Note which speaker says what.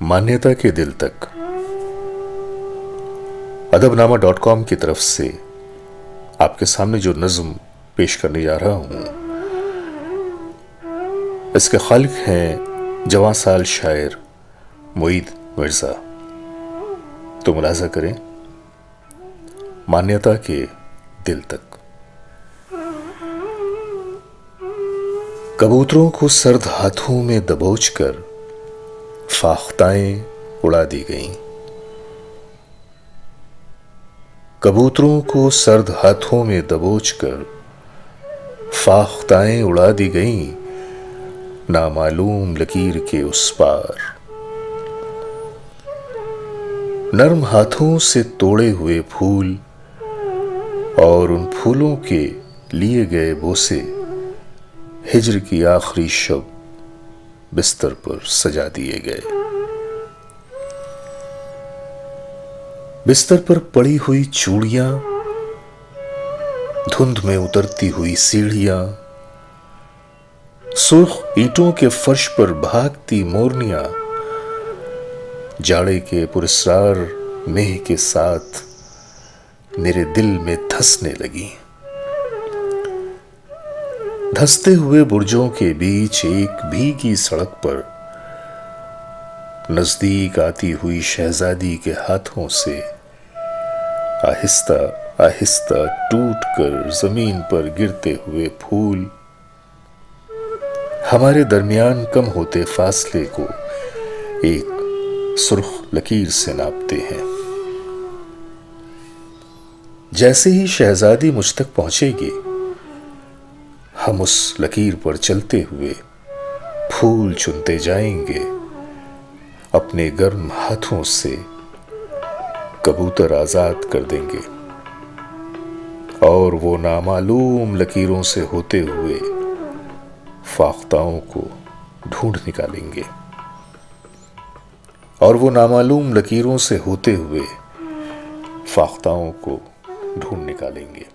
Speaker 1: मान्यता के दिल तक अदबनामा.com की तरफ से आपके सामने जो नज्म पेश करने जा रहा हूं, इसके खालिक हैं जवां साल शायर मोईद मिर्जा। तो मुलाजा करें मान्यता के दिल तक। कबूतरों को सर्द हाथों में दबोच कर फाख्ताएं उड़ा दी गईं। कबूतरों को सर्द हाथों में दबोच कर फाख्ताएं उड़ा दी गईं, नामालूम लकीर के उस पार। नर्म हाथों से तोड़े हुए फूल और उन फूलों के लिए गए बोसे हिज्र की आखिरी शब बिस्तर पर सजा दिए गए। बिस्तर पर पड़ी हुई चूड़ियां, धुंध में उतरती हुई सीढ़ियां, सुर्ख ईंटों के फर्श पर भागती मोरनियां जाड़े के पुरस्रार मेह के साथ मेरे दिल में धंसने लगी। धंसते हुए बुर्जों के बीच एक भीगी सड़क पर नजदीक आती हुई शहजादी के हाथों से आहिस्ता आहिस्ता टूट कर जमीन पर गिरते हुए फूल हमारे दरमियान कम होते फासले को एक सुर्ख लकीर से नापते हैं। जैसे ही शहजादी मुझ तक पहुंचेगी, हम उस लकीर पर चलते हुए फूल चुनते जाएंगे, अपने गर्म हाथों से कबूतर आजाद कर देंगे और वो नामालूम लकीरों से होते हुए फाख्ताओं को ढूंढ निकालेंगे और वो नामालूम लकीरों से होते हुए फाख्ताओं को ढूंढ निकालेंगे।